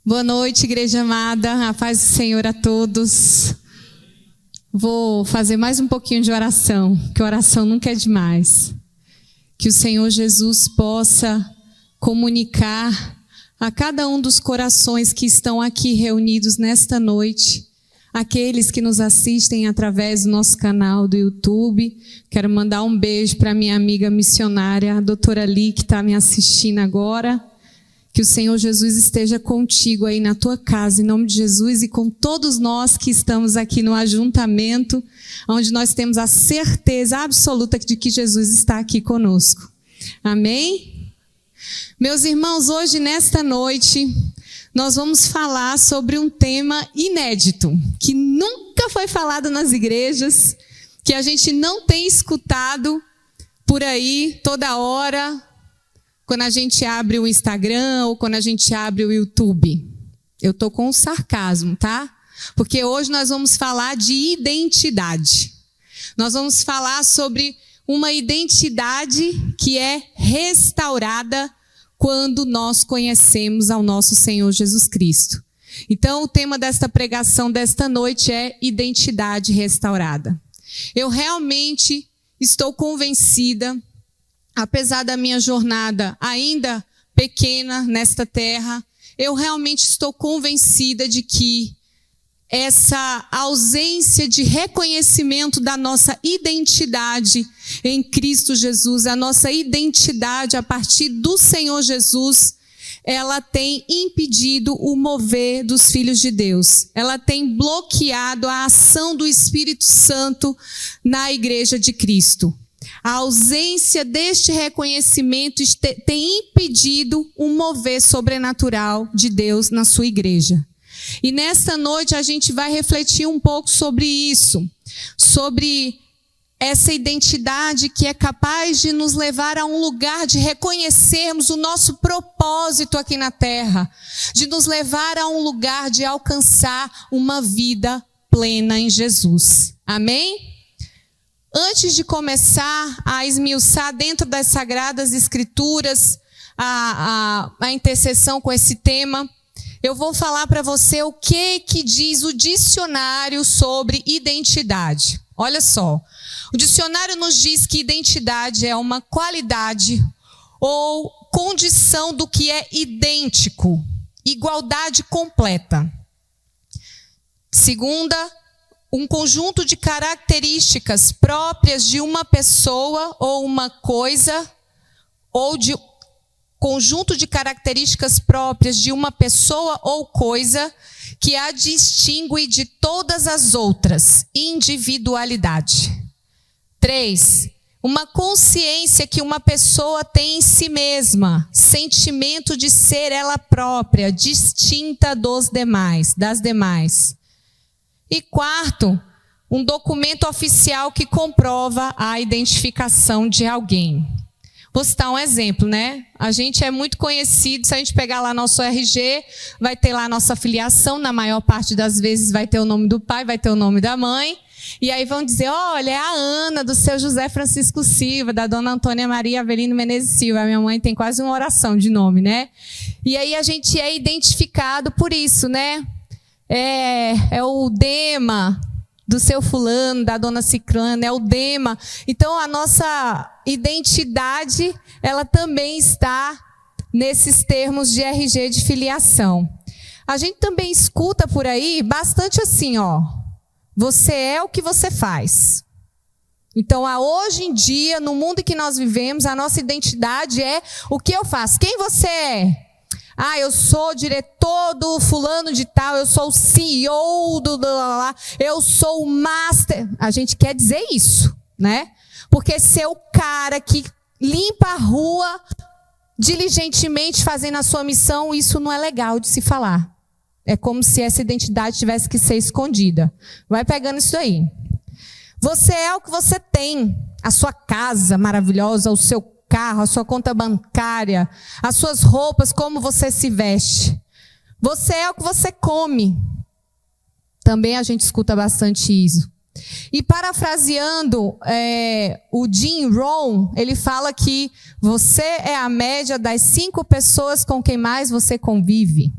Boa noite, igreja amada, a paz do Senhor a todos. Vou fazer mais um pouquinho de oração, que oração nunca é demais. Que o Senhor Jesus possa comunicar a cada um dos corações que estão aqui reunidos nesta noite, aqueles que nos assistem através do nosso canal do YouTube. Quero mandar um beijo para minha amiga missionária, a doutora Li, que está me assistindo agora. Que o Senhor Jesus esteja contigo aí na tua casa, em nome de Jesus, e com todos nós que estamos aqui no ajuntamento, onde nós temos a certeza absoluta de que Jesus está aqui conosco. Amém? Meus irmãos, hoje, nesta noite, nós vamos falar sobre um tema inédito, que nunca foi falado nas igrejas, que a gente não tem escutado por aí toda hora, quando a gente abre o Instagram ou quando a gente abre o YouTube. Eu estou com um sarcasmo, tá? Porque hoje nós vamos falar de identidade. Nós vamos falar sobre uma identidade que é restaurada quando nós conhecemos ao nosso Senhor Jesus Cristo. Então, o tema desta pregação desta noite é identidade restaurada. Eu realmente estou convencida, apesar da minha jornada ainda pequena nesta terra, eu realmente estou convencida de que essa ausência de reconhecimento da nossa identidade em Cristo Jesus, a nossa identidade a partir do Senhor Jesus, ela tem impedido o mover dos filhos de Deus. Ela tem bloqueado a ação do Espírito Santo na igreja de Cristo. A ausência deste reconhecimento tem impedido um mover sobrenatural de Deus na sua igreja. E nesta noite a gente vai refletir um pouco sobre isso, sobre essa identidade que é capaz de nos levar a um lugar de reconhecermos o nosso propósito aqui na terra, de nos levar a um lugar de alcançar uma vida plena em Jesus. Amém? Antes de começar a esmiuçar dentro das Sagradas Escrituras a interseção com esse tema, eu vou falar para você o que diz o dicionário sobre identidade. Olha só, o dicionário nos diz que identidade é uma qualidade ou condição do que é idêntico, igualdade completa. Segunda, um conjunto de características próprias de uma pessoa ou uma coisa, ou de conjunto de características próprias de uma pessoa ou coisa que a distingue de todas as outras, individualidade. 3. Uma consciência que uma pessoa tem em si mesma, sentimento de ser ela própria, distinta das demais. E 4, um documento oficial que comprova a identificação de alguém. Vou citar um exemplo, né? A gente é muito conhecido, se a gente pegar lá nosso RG, vai ter lá a nossa filiação, na maior parte das vezes vai ter o nome do pai, vai ter o nome da mãe, e aí vão dizer, olha, é a Ana, do seu José Francisco Silva, da dona Antônia Maria Avelino Menezes Silva. A minha mãe tem quase uma oração de nome, né? E aí a gente é identificado por isso, né? É o Dema do seu fulano, da dona Ciclana, é o Dema. Então, a nossa identidade, ela também está nesses termos de RG de filiação. A gente também escuta por aí bastante assim, ó, você é o que você faz. Então, hoje em dia, no mundo em que nós vivemos, a nossa identidade é o que eu faço. Quem você é? Eu sou diretor do fulano de tal, eu sou o CEO do eu sou o master. A gente quer dizer isso, né? Porque ser o cara que limpa a rua diligentemente fazendo a sua missão, isso não é legal de se falar. É como se essa identidade tivesse que ser escondida. Vai pegando isso aí. Você é o que você tem, a sua casa maravilhosa, o seu carro, a sua conta bancária, as suas roupas, como você se veste. Você é o que você come. Também a gente escuta bastante isso. E parafraseando o Jim Rohn, ele fala que você é a média das 5 pessoas com quem mais você convive.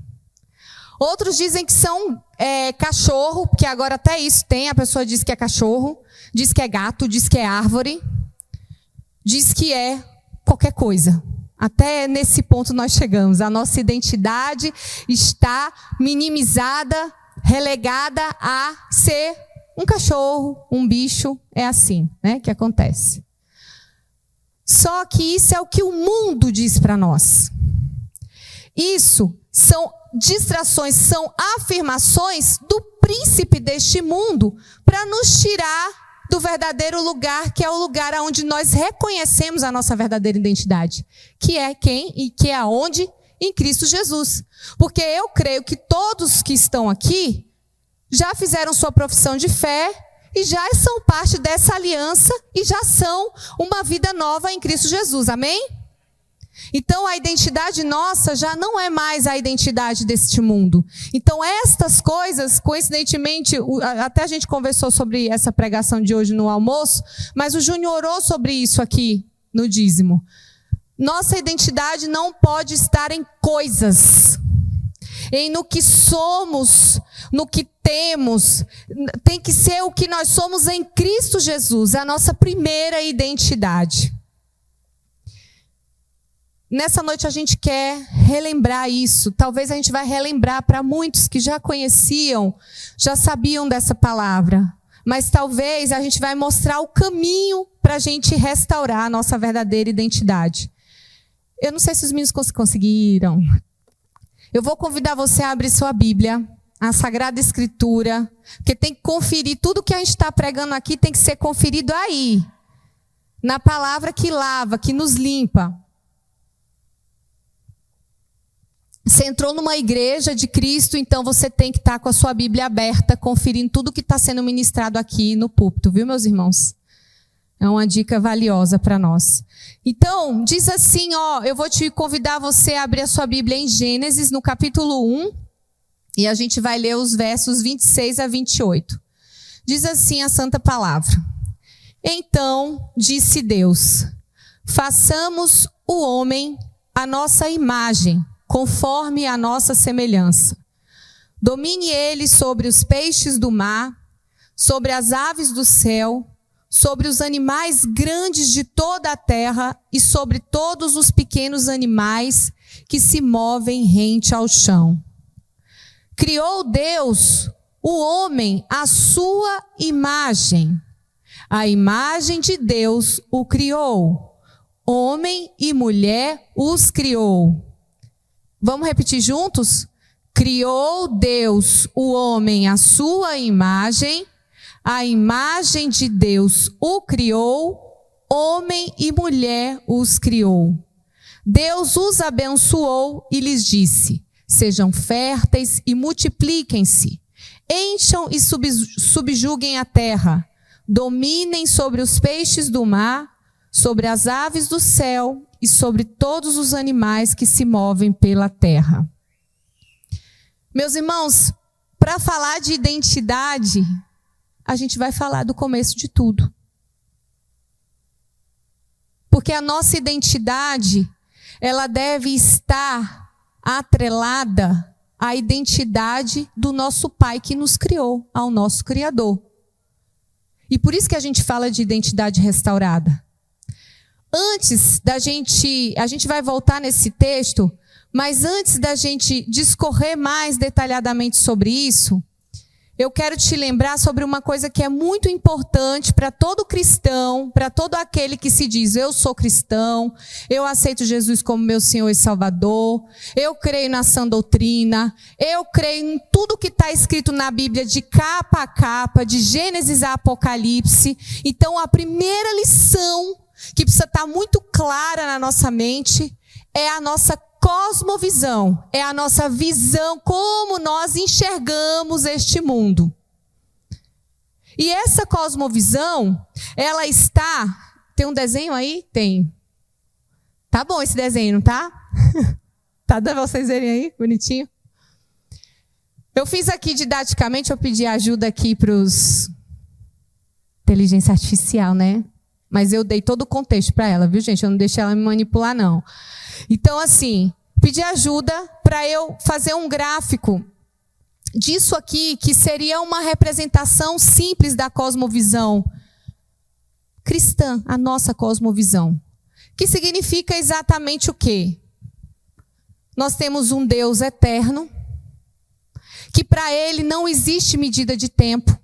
Outros dizem que são cachorro, porque agora até isso tem, a pessoa diz que é cachorro, diz que é gato, diz que é árvore, diz que é qualquer coisa. Até nesse ponto nós chegamos. A nossa identidade está minimizada, relegada a ser um cachorro, um bicho. É assim, né, que acontece. Só que isso é o que o mundo diz para nós. Isso são distrações, são afirmações do príncipe deste mundo para nos tirar do verdadeiro lugar, que é o lugar onde nós reconhecemos a nossa verdadeira identidade. Que é quem e que é aonde? Em Cristo Jesus. Porque eu creio que todos que estão aqui já fizeram sua profissão de fé e já são parte dessa aliança e já são uma vida nova em Cristo Jesus. Amém? Então a identidade nossa já não é mais a identidade deste mundo. Então estas coisas, coincidentemente, até a gente conversou sobre essa pregação de hoje no almoço, mas o Júnior orou sobre isso aqui no dízimo. Nossa identidade não pode estar em coisas, no que somos, no que temos. Tem que ser o que nós somos em Cristo Jesus, a nossa primeira identidade. Nessa noite a gente quer relembrar isso. Talvez a gente vai relembrar para muitos que já conheciam, já sabiam dessa palavra. Mas talvez a gente vai mostrar o caminho para a gente restaurar a nossa verdadeira identidade. Eu não sei se os meninos conseguiram. Eu vou convidar você a abrir sua Bíblia, a Sagrada Escritura, porque tem que conferir tudo que a gente está pregando aqui, tem que ser conferido aí, na palavra que lava, que nos limpa. Você entrou numa igreja de Cristo, então você tem que estar com a sua Bíblia aberta, conferindo tudo que está sendo ministrado aqui no púlpito, viu, meus irmãos? É uma dica valiosa para nós. Então, diz assim, eu vou te convidar você a abrir a sua Bíblia em Gênesis, no capítulo 1, e a gente vai ler os versos 26 a 28. Diz assim a santa palavra. Então, disse Deus, façamos o homem à nossa imagem, conforme a nossa semelhança. Domine ele sobre os peixes do mar, sobre as aves do céu, sobre os animais grandes de toda a terra e sobre todos os pequenos animais que se movem rente ao chão. Criou Deus o homem à sua imagem. A imagem de Deus o criou. Homem e mulher os criou. Vamos repetir juntos? Criou Deus o homem à sua imagem, a imagem de Deus o criou, homem e mulher os criou. Deus os abençoou e lhes disse, sejam férteis e multipliquem-se, encham e subjuguem a terra, dominem sobre os peixes do mar, sobre as aves do céu, e sobre todos os animais que se movem pela terra. Meus irmãos, para falar de identidade, a gente vai falar do começo de tudo. Porque a nossa identidade, ela deve estar atrelada à identidade do nosso Pai que nos criou, ao nosso Criador. E por isso que a gente fala de identidade restaurada. Antes da gente, a gente vai voltar nesse texto, mas antes da gente discorrer mais detalhadamente sobre isso, eu quero te lembrar sobre uma coisa que é muito importante para todo cristão, para todo aquele que se diz, eu sou cristão, eu aceito Jesus como meu Senhor e Salvador, eu creio na sã doutrina, eu creio em tudo que está escrito na Bíblia de capa a capa, de Gênesis a Apocalipse. Então a primeira lição que precisa estar muito clara na nossa mente é a nossa cosmovisão, é a nossa visão, como nós enxergamos este mundo. E essa cosmovisão, ela está... Tem um desenho aí? Tem. Tá bom esse desenho, não tá? Tá dando vocês verem aí? Bonitinho. Eu fiz aqui didaticamente, eu pedi ajuda aqui para os... Inteligência artificial, né? Mas eu dei todo o contexto para ela, viu, gente? Eu não deixei ela me manipular, não. Então, assim, pedi ajuda para eu fazer um gráfico disso aqui, que seria uma representação simples da cosmovisão cristã, a nossa cosmovisão. Que significa exatamente o quê? Nós temos um Deus eterno, que para ele não existe medida de tempo.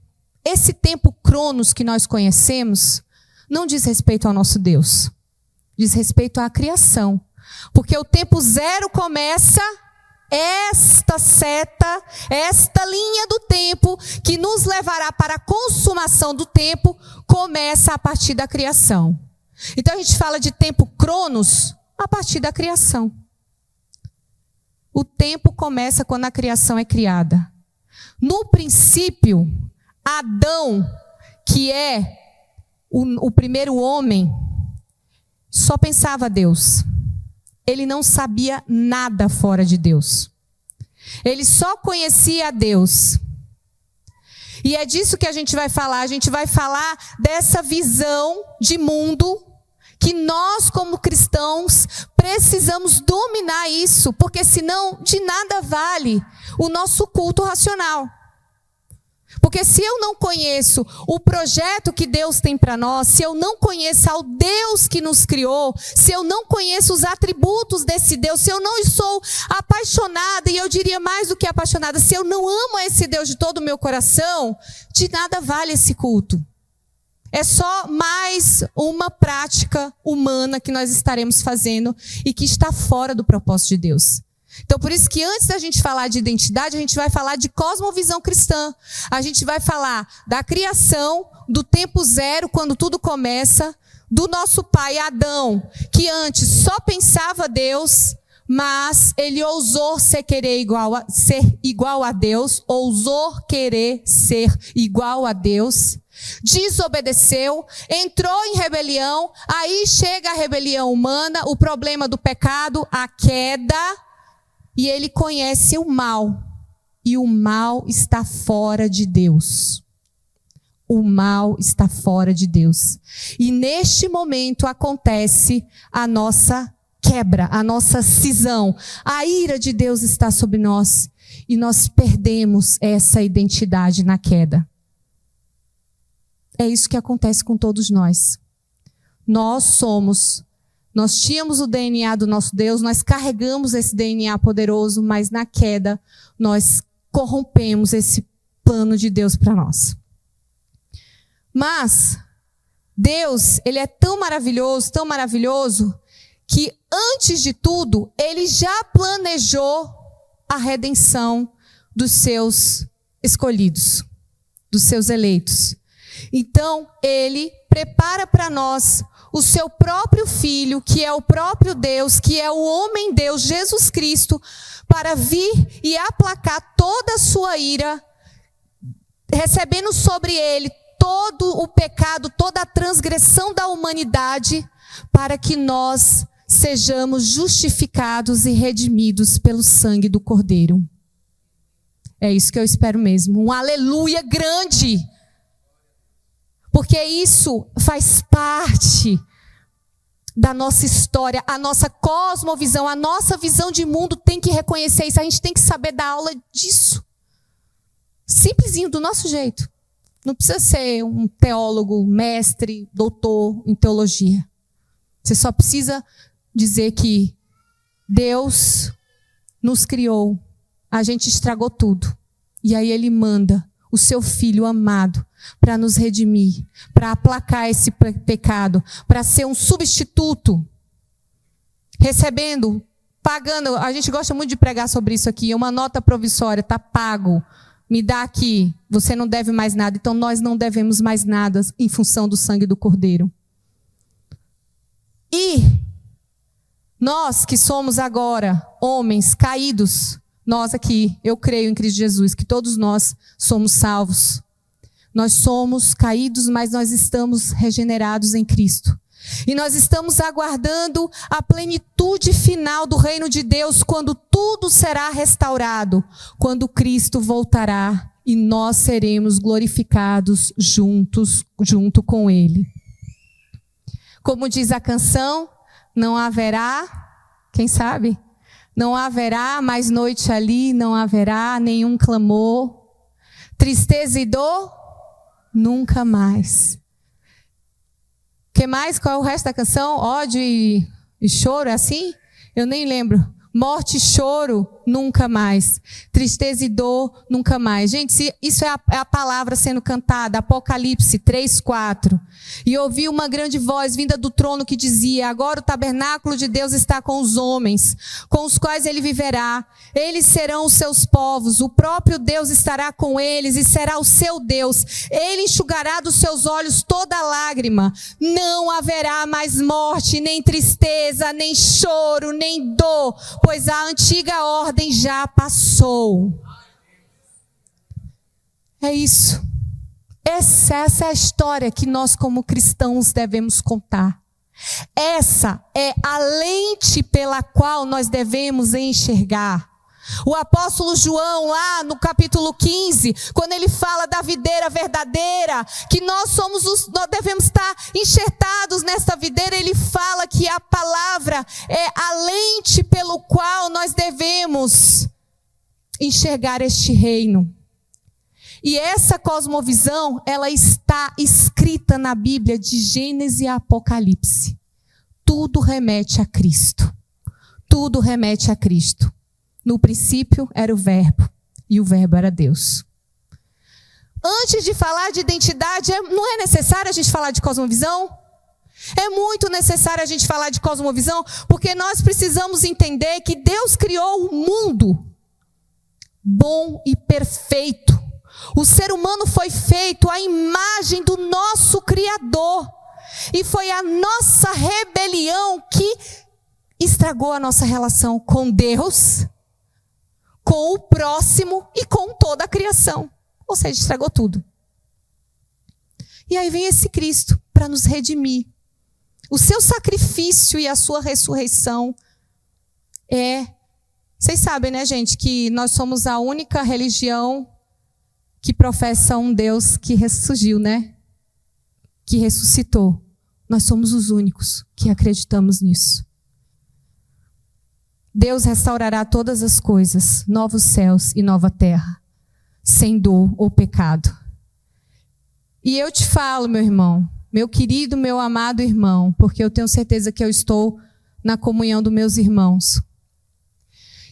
Esse tempo cronos que nós conhecemos não diz respeito ao nosso Deus. Diz respeito à criação. Porque o tempo zero começa esta seta, esta linha do tempo que nos levará para a consumação do tempo, começa a partir da criação. Então a gente fala de tempo cronos a partir da criação. O tempo começa quando a criação é criada. No princípio, Adão, que é o primeiro homem, só pensava Deus. Ele não sabia nada fora de Deus. Ele só conhecia a Deus. E é disso que a gente vai falar. A gente vai falar dessa visão de mundo que nós, como cristãos, precisamos dominar isso, porque senão de nada vale o nosso culto racional. Porque se eu não conheço o projeto que Deus tem para nós, se eu não conheço ao Deus que nos criou, se eu não conheço os atributos desse Deus, se eu não sou apaixonada, e eu diria mais do que apaixonada, se eu não amo esse Deus de todo o meu coração, de nada vale esse culto. É só mais uma prática humana que nós estaremos fazendo e que está fora do propósito de Deus. Então, por isso que antes da gente falar de identidade, a gente vai falar de cosmovisão cristã. A gente vai falar da criação, do tempo zero, quando tudo começa, do nosso pai Adão, que antes só pensava Deus, mas ele ousou ser igual a Deus, ousou querer ser igual a Deus, desobedeceu, entrou em rebelião, aí chega a rebelião humana, o problema do pecado, a queda. E ele conhece o mal. E o mal está fora de Deus. O mal está fora de Deus. E neste momento acontece a nossa quebra, a nossa cisão. A ira de Deus está sobre nós. E nós perdemos essa identidade na queda. É isso que acontece com todos nós. Nós tínhamos o DNA do nosso Deus, nós carregamos esse DNA poderoso, mas na queda nós corrompemos esse plano de Deus para nós. Mas Deus, ele é tão maravilhoso, que antes de tudo, ele já planejou a redenção dos seus escolhidos, dos seus eleitos. Então, ele prepara para nós o seu próprio Filho, que é o próprio Deus, que é o homem-Deus, Jesus Cristo, para vir e aplacar toda a sua ira, recebendo sobre ele todo o pecado, toda a transgressão da humanidade, para que nós sejamos justificados e redimidos pelo sangue do Cordeiro. É isso que eu espero mesmo. Um aleluia grande! Porque isso faz parte da nossa história, a nossa cosmovisão, a nossa visão de mundo tem que reconhecer isso. A gente tem que saber dar aula disso. Simplesinho, do nosso jeito. Não precisa ser um teólogo, mestre, doutor em teologia. Você só precisa dizer que Deus nos criou, a gente estragou tudo. E aí ele manda o seu Filho amado para nos redimir, para aplacar esse pecado, para ser um substituto, recebendo, pagando. A gente gosta muito de pregar sobre isso aqui, uma nota provissória, está pago, me dá aqui, você não deve mais nada. Então nós não devemos mais nada em função do sangue do Cordeiro. E nós que somos agora homens caídos, nós aqui, eu creio em Cristo Jesus, que todos nós somos salvos. Nós somos caídos, mas nós estamos regenerados em Cristo. E nós estamos aguardando a plenitude final do reino de Deus, quando tudo será restaurado, quando Cristo voltará e nós seremos glorificados junto com Ele. Como diz a canção, não haverá, quem sabe? Não haverá mais noite ali, não haverá nenhum clamor. Tristeza e dor, nunca mais. Que mais? Qual é o resto da canção? Ódio e choro, é assim? Eu nem lembro. Morte e choro, nunca mais. Tristeza e dor, nunca mais. Gente, isso é a palavra sendo cantada. Apocalipse 3:4. E ouvi uma grande voz vinda do trono que dizia: agora o tabernáculo de Deus está com os homens, com os quais ele viverá. Eles serão os seus povos. O próprio Deus estará com eles e será o seu Deus. Ele enxugará dos seus olhos toda lágrima. Não haverá mais morte, nem tristeza, nem choro, nem dor, pois a antiga ordem já passou. É isso. Essa é a história que nós como cristãos devemos contar. Essa é a lente pela qual nós devemos enxergar. O apóstolo João, lá no capítulo 15, quando ele fala da videira verdadeira, que nós devemos estar enxertados nessa videira, ele fala que a palavra é a lente pelo qual nós devemos enxergar este reino. E essa cosmovisão, ela está escrita na Bíblia de Gênesis e Apocalipse. Tudo remete a Cristo. Tudo remete a Cristo. No princípio era o Verbo, e o Verbo era Deus. Antes de falar de identidade, não é necessário a gente falar de cosmovisão? É muito necessário a gente falar de cosmovisão, porque nós precisamos entender que Deus criou o mundo bom e perfeito. O ser humano foi feito à imagem do nosso Criador. E foi a nossa rebelião que estragou a nossa relação com Deus, com o próximo e com toda a criação. Ou seja, estragou tudo. E aí vem esse Cristo para nos redimir. O seu sacrifício e a sua ressurreição Vocês sabem, né, gente, que nós somos a única religião que professa um Deus que ressurgiu, né? Que ressuscitou. Nós somos os únicos que acreditamos nisso. Deus restaurará todas as coisas, novos céus e nova terra, sem dor ou pecado. E eu te falo, meu irmão, meu querido, meu amado irmão, porque eu tenho certeza que eu estou na comunhão dos meus irmãos,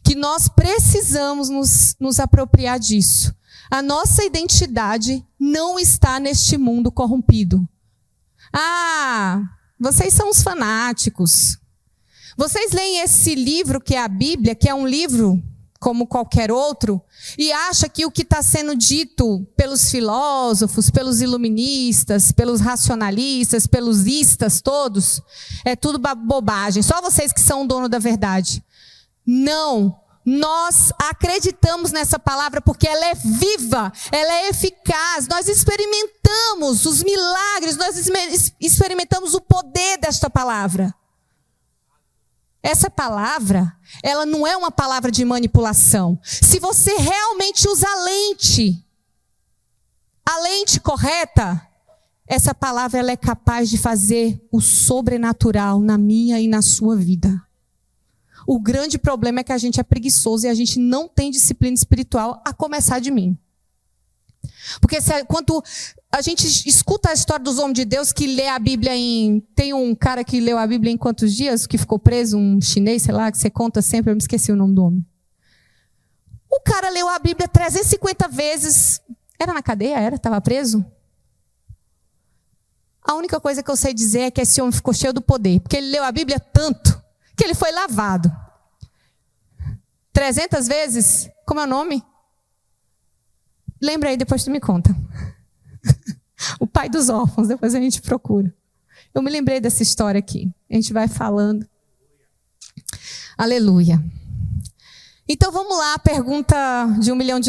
que nós precisamos nos apropriar disso. A nossa identidade não está neste mundo corrompido. Vocês são os fanáticos. Vocês leem esse livro que é a Bíblia, que é um livro como qualquer outro, e acham que o que está sendo dito pelos filósofos, pelos iluministas, pelos racionalistas, pelos istas todos, é tudo bobagem. Só vocês que são o dono da verdade. Não. Nós acreditamos nessa palavra porque ela é viva, ela é eficaz. Nós experimentamos os milagres, nós experimentamos o poder desta palavra. Essa palavra, ela não é uma palavra de manipulação. Se você realmente usa a lente correta, essa palavra ela é capaz de fazer o sobrenatural na minha e na sua vida. O grande problema é que a gente é preguiçoso e a gente não tem disciplina espiritual, a começar de mim. Porque quando a gente escuta a história dos homens de Deus que lê a Bíblia Tem um cara que leu a Bíblia em quantos dias? Que ficou preso, um chinês, sei lá, que você conta sempre, eu me esqueci o nome do homem. O cara leu a Bíblia 350 vezes. Era na cadeia? Estava preso? A única coisa que eu sei dizer é que esse homem ficou cheio do poder. Porque ele leu a Bíblia tanto que ele foi lavado. 300 vezes? Como é o nome? Lembra aí, depois tu me conta. O pai dos órfãos, depois a gente procura. Eu me lembrei dessa história aqui. A gente vai falando. Aleluia. Então vamos lá, a pergunta de $1 milhão.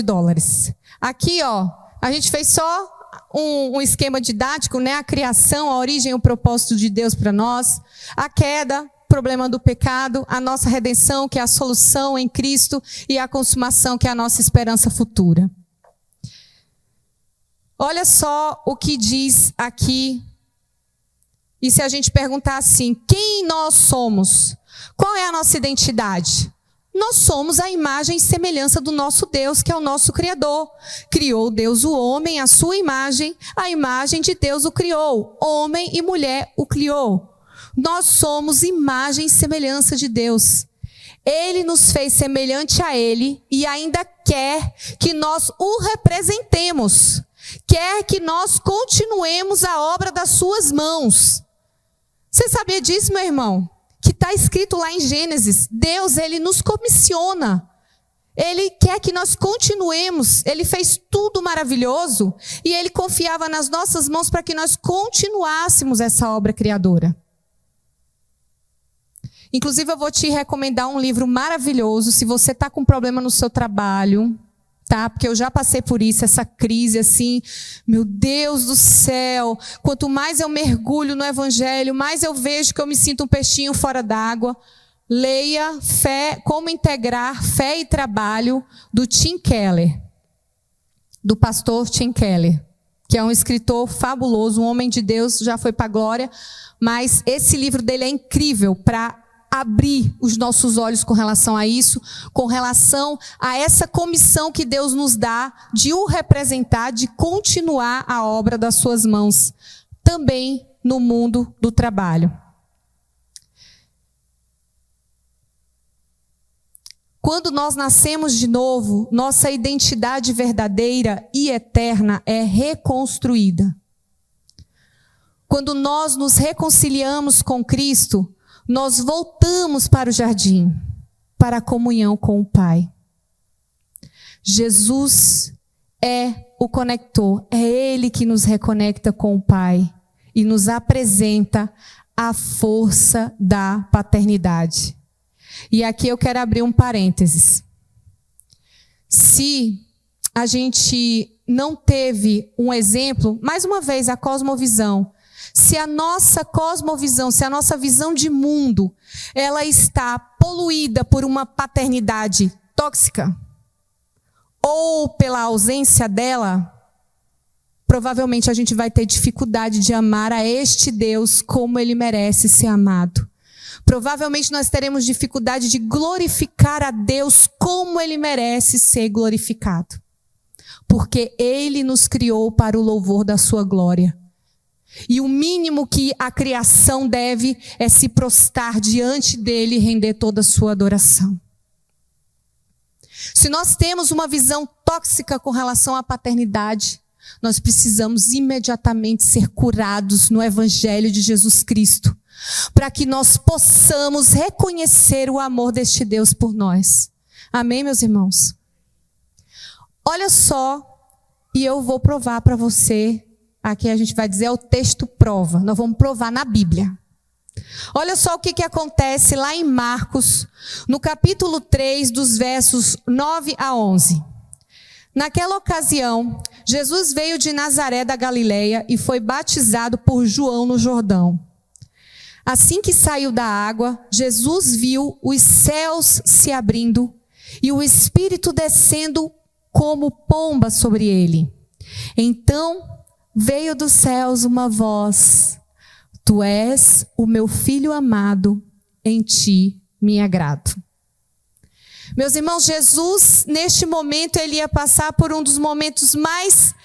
Aqui, a gente fez só um esquema didático, né? A criação, a origem, o propósito de Deus para nós. A queda, problema do pecado, a nossa redenção, que é a solução em Cristo, e a consumação, que é a nossa esperança futura. Olha só o que diz aqui. E se a gente perguntar assim, quem nós somos? Qual é a nossa identidade? nós somos a imagem e semelhança do nosso Deus, que é o nosso Criador. Criou Deus o homem, a sua imagem, a imagem de Deus o criou. Homem e mulher o criou. Nós somos imagem e semelhança de Deus. Ele nos fez semelhante a Ele e ainda quer que nós o representemos. Quer que nós continuemos a obra das suas mãos. Você sabia disso, meu irmão? Que está escrito lá em Gênesis. Deus, Ele nos comissiona. Ele quer que nós continuemos. Ele fez tudo maravilhoso e Ele confiava nas nossas mãos para que nós continuássemos essa obra criadora. Inclusive, eu vou te recomendar um livro maravilhoso, se você está com problema no seu trabalho, tá? Porque eu já passei por isso, essa crise assim, meu Deus do céu, quanto mais eu mergulho no Evangelho, mais eu vejo que eu me sinto um peixinho fora d'água. Leia Como Integrar Fé e Trabalho, do Tim Keller, do pastor Tim Keller, que é um escritor fabuloso, um homem de Deus, já foi para a glória, mas esse livro dele é incrível para abrir os nossos olhos com relação a isso, com relação a essa comissão que Deus nos dá de o representar, de continuar a obra das suas mãos, também no mundo do trabalho. Quando nós nascemos de novo, nossa identidade verdadeira e eterna é reconstruída. Quando nós nos reconciliamos com Cristo, nós voltamos para o jardim, para a comunhão com o Pai. Jesus é o conector, é Ele que nos reconecta com o Pai e nos apresenta a força da paternidade. E aqui eu quero abrir um parênteses. Se a gente não teve um exemplo, mais uma vez, a cosmovisão, se a nossa cosmovisão, se a nossa visão de mundo, ela está poluída por uma paternidade tóxica, ou pela ausência dela, provavelmente a gente vai ter dificuldade de amar a este Deus como Ele merece ser amado. Provavelmente nós teremos dificuldade de glorificar a Deus como Ele merece ser glorificado. Porque Ele nos criou para o louvor da sua glória. E o mínimo que a criação deve é se prostrar diante dele e render toda a sua adoração. Se nós temos uma visão tóxica com relação à paternidade, nós precisamos imediatamente ser curados no Evangelho de Jesus Cristo, para que nós possamos reconhecer o amor deste Deus por nós. Amém, meus irmãos? Olha só, e eu vou provar para você. Aqui a gente vai dizer, o texto prova. Nós vamos provar na Bíblia. Olha só o que acontece lá em Marcos, no capítulo 3, dos versos 9 a 11. Naquela ocasião, Jesus veio de Nazaré da Galileia e foi batizado por João no Jordão. Assim que saiu da água, Jesus viu os céus se abrindo e o Espírito descendo como pomba sobre ele. Então veio dos céus uma voz: Tu és o meu filho amado, em ti me agrado. Meus irmãos, Jesus, neste momento, ele ia passar por um dos momentos mais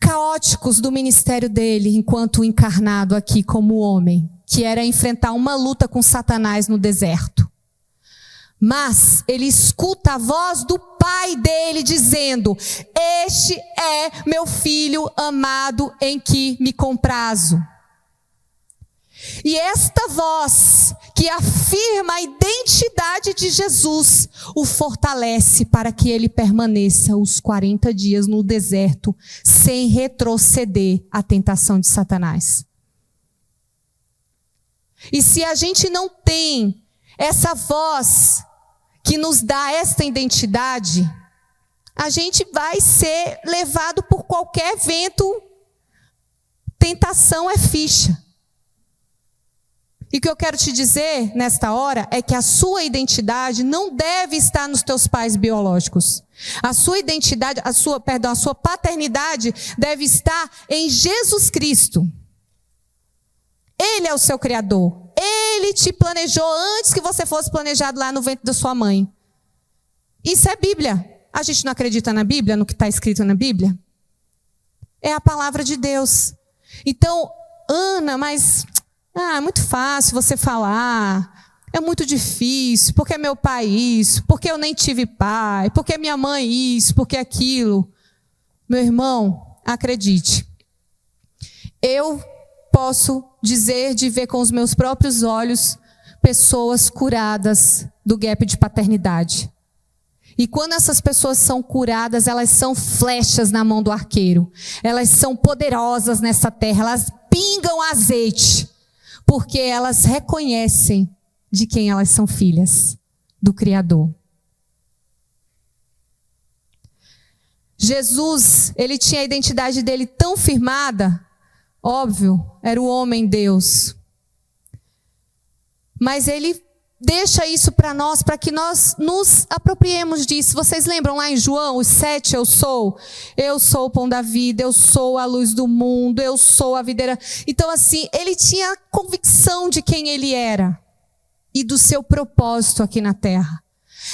caóticos do ministério dele, enquanto encarnado aqui como homem, que era enfrentar uma luta com Satanás no deserto. Mas ele escuta a voz do pai dele dizendo: Este é meu filho amado em que me comprazo. E esta voz que afirma a identidade de Jesus o fortalece para que ele permaneça os 40 dias no deserto sem retroceder à tentação de Satanás. E se a gente não tem essa voz que nos dá esta identidade, a gente vai ser levado por qualquer vento. Tentação é ficha. E o que eu quero te dizer nesta hora é que a sua identidade não deve estar nos teus pais biológicos. A sua identidade, a sua paternidade deve estar em Jesus Cristo. Ele é o seu Criador. Ele te planejou antes que você fosse planejado lá no ventre da sua mãe. Isso é Bíblia. A gente não acredita na Bíblia, no que está escrito na Bíblia? É a palavra de Deus. Então, Ana, mas é muito fácil você falar. É muito difícil, porque meu pai isso, porque eu nem tive pai, porque minha mãe isso, porque aquilo. Meu irmão, acredite. Eu posso dizer de ver com os meus próprios olhos pessoas curadas do gap de paternidade. E quando essas pessoas são curadas, elas são flechas na mão do arqueiro. Elas são poderosas nessa terra, elas pingam azeite, porque elas reconhecem de quem elas são filhas, do Criador. Jesus, ele tinha a identidade dele tão firmada, óbvio, era o homem Deus. Mas ele deixa isso para nós, para que nós nos apropriemos disso. Vocês lembram lá em João, os 7, eu sou o pão da vida, eu sou a luz do mundo, eu sou a videira. Então assim, ele tinha convicção de quem ele era e do seu propósito aqui na terra.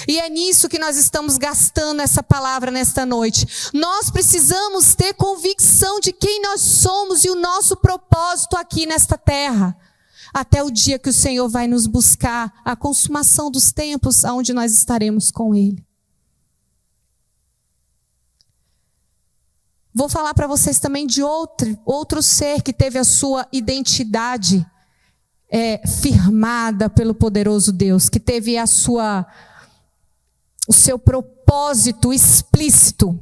E é nisso que nós estamos gastando essa palavra nesta noite. Nós precisamos ter convicção de quem nós somos e o nosso propósito aqui nesta terra. Até o dia que o Senhor vai nos buscar, a consumação dos tempos, onde nós estaremos com Ele. Vou falar para vocês também de outro ser que teve a sua identidade firmada pelo poderoso Deus, que teve o seu propósito explícito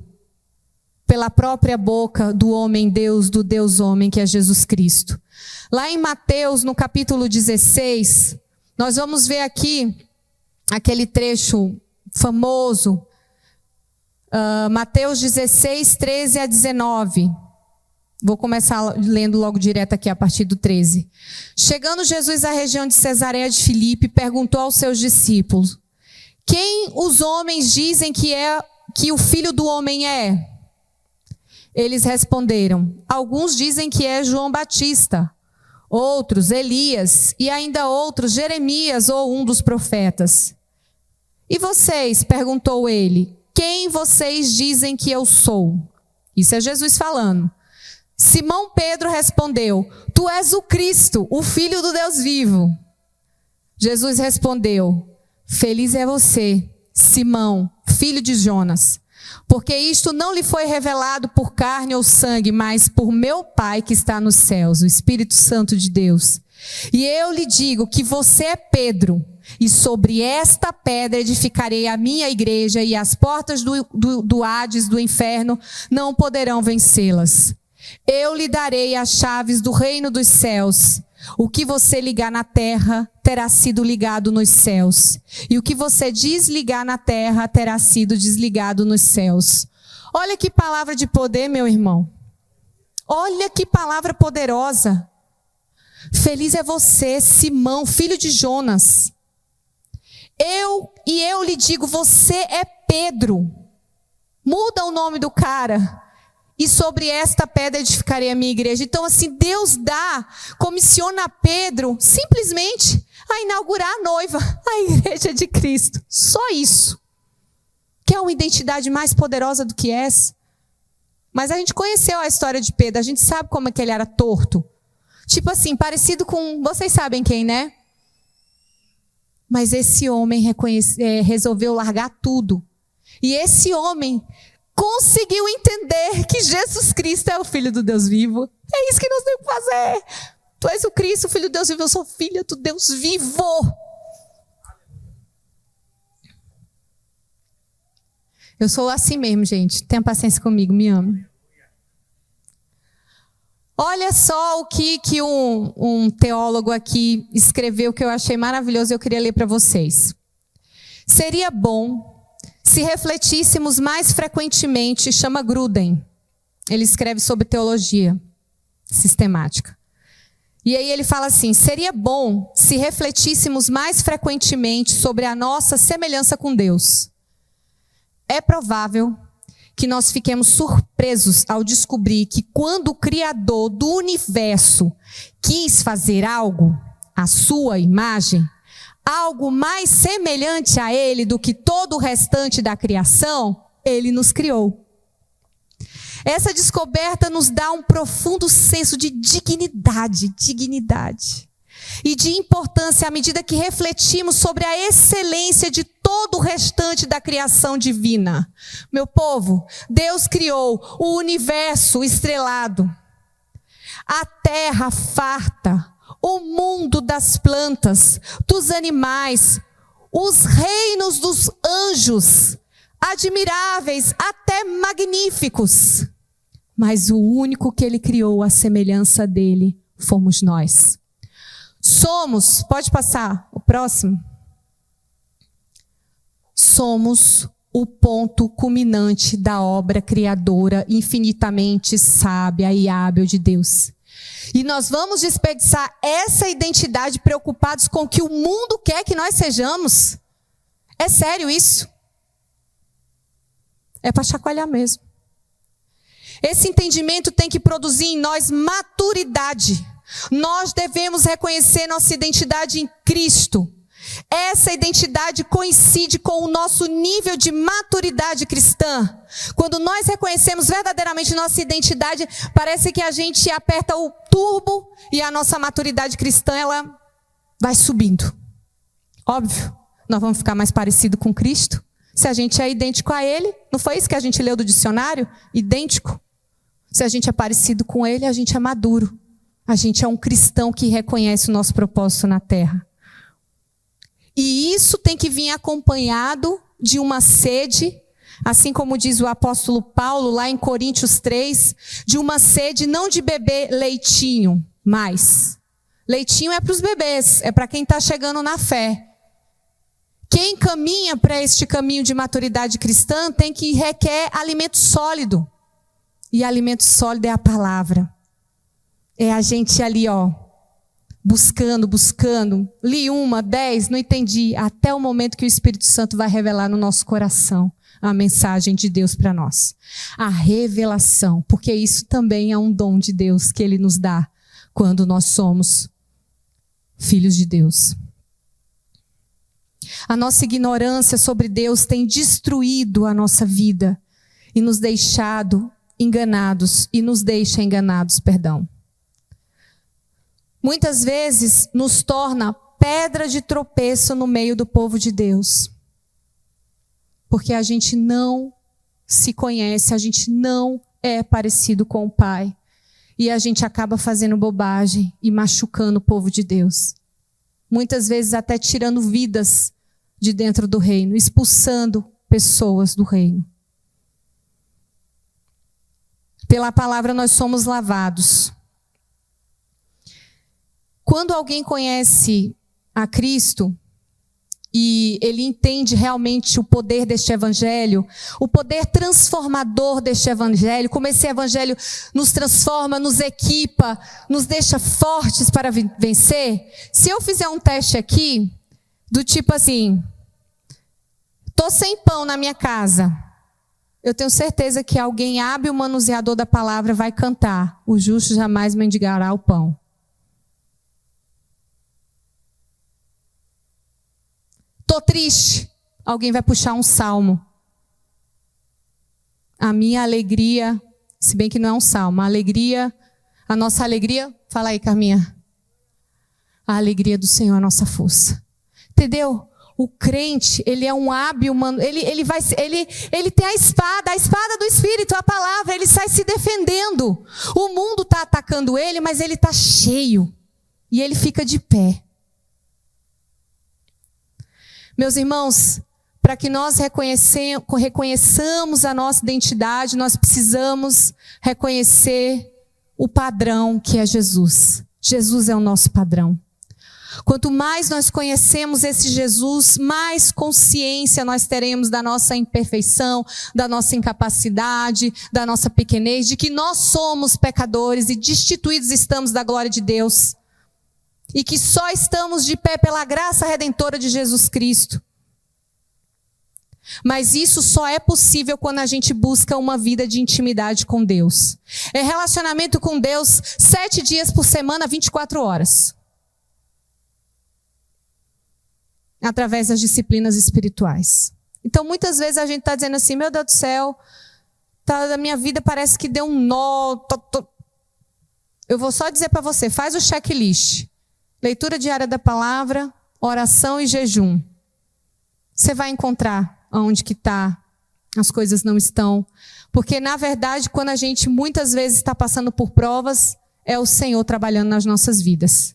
pela própria boca do homem Deus, do Deus homem, que é Jesus Cristo. Lá em Mateus, no capítulo 16, nós vamos ver aqui aquele trecho famoso, Mateus 16, 13 a 19. Vou começar lendo logo direto aqui a partir do 13. Chegando Jesus à região de Cesareia de Filipe, perguntou aos seus discípulos: quem os homens dizem que o Filho do Homem é? Eles responderam: alguns dizem que é João Batista, outros Elias e ainda outros Jeremias ou um dos profetas. E vocês? Perguntou ele: quem vocês dizem que eu sou? Isso é Jesus falando. Simão Pedro respondeu: tu és o Cristo, o Filho do Deus vivo. Jesus respondeu: feliz é você, Simão, filho de Jonas, porque isto não lhe foi revelado por carne ou sangue, mas por meu Pai que está nos céus, o Espírito Santo de Deus. E eu lhe digo que você é Pedro, e sobre esta pedra edificarei a minha igreja, e as portas do Hades, do inferno, não poderão vencê-las. Eu lhe darei as chaves do reino dos céus. O que você ligar na terra terá sido ligado nos céus, e o que você desligar na terra terá sido desligado nos céus. Olha que palavra de poder, meu irmão. Olha que palavra poderosa. Feliz é você, Simão, filho de Jonas. Eu lhe digo, você é Pedro. Muda o nome do cara. E sobre esta pedra edificarei a minha igreja. Então assim, Deus comissiona Pedro simplesmente a inaugurar a noiva, a igreja de Cristo. Só isso. Quer uma identidade mais poderosa do que essa? Mas a gente conheceu a história de Pedro, a gente sabe como é que ele era torto. Tipo assim, parecido com, vocês sabem quem, né? Mas esse homem resolveu largar tudo. E esse homem conseguiu entender que Jesus Cristo é o Filho do Deus vivo. É isso que nós temos que fazer. Tu és o Cristo, o Filho do Deus vivo. Eu sou filha do Deus vivo. Eu sou assim mesmo, gente. Tenha paciência comigo, me ame. Olha só o que um teólogo aqui escreveu, que eu achei maravilhoso e eu queria ler para vocês. Seria bom se refletíssemos mais frequentemente, chama Gruden. Ele escreve sobre teologia sistemática. E aí ele fala assim: seria bom se refletíssemos mais frequentemente sobre a nossa semelhança com Deus. É provável que nós fiquemos surpresos ao descobrir que quando o Criador do universo quis fazer algo à sua imagem, algo mais semelhante a Ele do que todo o restante da criação, Ele nos criou. Essa descoberta nos dá um profundo senso de dignidade e de importância à medida que refletimos sobre a excelência de todo o restante da criação divina. Meu povo, Deus criou o universo estrelado, a terra farta, o mundo das plantas, dos animais, os reinos dos anjos, admiráveis, até magníficos. Mas o único que Ele criou à semelhança dele fomos nós. Somos, pode passar o próximo? Somos o ponto culminante da obra criadora infinitamente sábia e hábil de Deus. E nós vamos desperdiçar essa identidade preocupados com o que o mundo quer que nós sejamos? É sério isso? É para chacoalhar mesmo. Esse entendimento tem que produzir em nós maturidade. Nós devemos reconhecer nossa identidade em Cristo. Essa identidade coincide com o nosso nível de maturidade cristã. Quando nós reconhecemos verdadeiramente nossa identidade, parece que a gente aperta o turbo e a nossa maturidade cristã, ela vai subindo. Óbvio, nós vamos ficar mais parecido com Cristo se a gente é idêntico a Ele. Não foi isso que a gente leu do dicionário? Idêntico. Se a gente é parecido com Ele, a gente é maduro. A gente é um cristão que reconhece o nosso propósito na terra. E isso tem que vir acompanhado de uma sede, assim como diz o apóstolo Paulo lá em Coríntios 3, de uma sede não de beber leitinho mais. Leitinho é para os bebês, é para quem está chegando na fé. Quem caminha para este caminho de maturidade cristã requer alimento sólido. E alimento sólido é a palavra. É a gente ali, buscando. Li 10, não entendi. Até o momento que o Espírito Santo vai revelar no nosso coração a mensagem de Deus para nós. A revelação, porque isso também é um dom de Deus que Ele nos dá quando nós somos filhos de Deus. A nossa ignorância sobre Deus tem destruído a nossa vida e nos deixado enganados, e nos deixa enganados, perdão. Muitas vezes nos torna pedra de tropeço no meio do povo de Deus. Porque a gente não se conhece, a gente não é parecido com o Pai. E a gente acaba fazendo bobagem e machucando o povo de Deus. Muitas vezes até tirando vidas de dentro do reino, expulsando pessoas do reino. Pela palavra nós somos lavados. Quando alguém conhece a Cristo e ele entende realmente o poder deste evangelho, o poder transformador deste evangelho, como esse evangelho nos transforma, nos equipa, nos deixa fortes para vencer. Se eu fizer um teste aqui, do tipo assim, estou sem pão na minha casa, eu tenho certeza que alguém hábil, manuseador da palavra, vai cantar: o justo jamais mendigará o pão. Estou triste, alguém vai puxar um salmo. A minha alegria, se bem que não é um salmo, a nossa alegria, fala aí, Carminha. A alegria do Senhor é a nossa força. Entendeu? O crente, ele é um hábil, ele tem a espada do Espírito, a palavra, ele sai se defendendo. O mundo está atacando ele, mas ele está cheio. E ele fica de pé. Meus irmãos, para que nós reconheçamos a nossa identidade, nós precisamos reconhecer o padrão que é Jesus. Jesus é o nosso padrão. Quanto mais nós conhecemos esse Jesus, mais consciência nós teremos da nossa imperfeição, da nossa incapacidade, da nossa pequenez, de que nós somos pecadores e destituídos estamos da glória de Deus. E que só estamos de pé pela graça redentora de Jesus Cristo. Mas isso só é possível quando a gente busca uma vida de intimidade com Deus. É relacionamento com Deus 7 dias por semana, 24 horas. Através das disciplinas espirituais. Então, muitas vezes a gente está dizendo assim, meu Deus do céu, a minha vida parece que deu um nó. Eu vou só dizer para você, faz o checklist. Leitura diária da palavra, oração e jejum. Você vai encontrar onde que está, as coisas não estão. Porque, na verdade, quando a gente muitas vezes está passando por provas, é o Senhor trabalhando nas nossas vidas.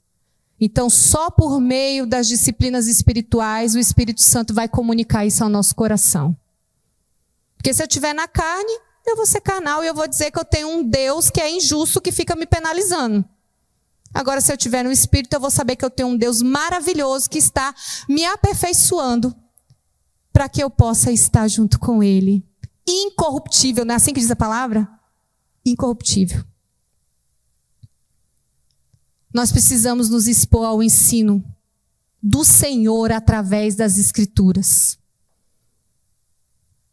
Então, só por meio das disciplinas espirituais, o Espírito Santo vai comunicar isso ao nosso coração. Porque se eu estiver na carne, eu vou ser carnal e eu vou dizer que eu tenho um Deus que é injusto, que fica me penalizando. Agora, se eu estiver no Espírito, eu vou saber que eu tenho um Deus maravilhoso que está me aperfeiçoando para que eu possa estar junto com Ele. Incorruptível, não é assim que diz a palavra? Incorruptível. Nós precisamos nos expor ao ensino do Senhor através das Escrituras.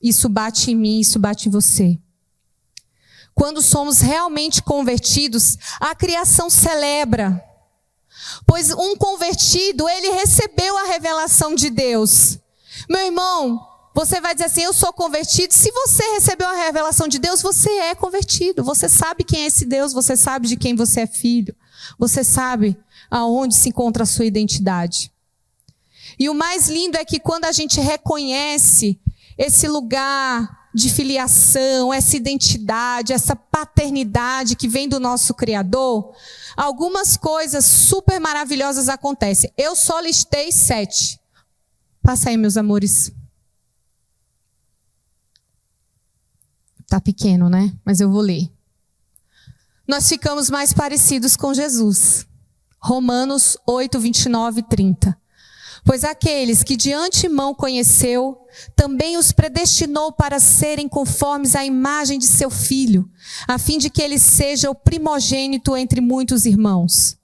Isso bate em mim, isso bate em você. Quando somos realmente convertidos, a criação celebra. Pois um convertido, ele recebeu a revelação de Deus. Meu irmão, você vai dizer assim, eu sou convertido. Se você recebeu a revelação de Deus, você é convertido. Você sabe quem é esse Deus, você sabe de quem você é filho. Você sabe aonde se encontra a sua identidade. E o mais lindo é que quando a gente reconhece esse lugar de filiação, essa identidade, essa paternidade que vem do nosso Criador, algumas coisas super maravilhosas acontecem. Eu só listei 7. Passa aí, meus amores. Tá pequeno, né? Mas eu vou ler. Nós ficamos mais parecidos com Jesus. Romanos 8, 29 e 30. Pois aqueles que de antemão conheceu, também os predestinou para serem conformes à imagem de seu Filho, a fim de que ele seja o primogênito entre muitos irmãos.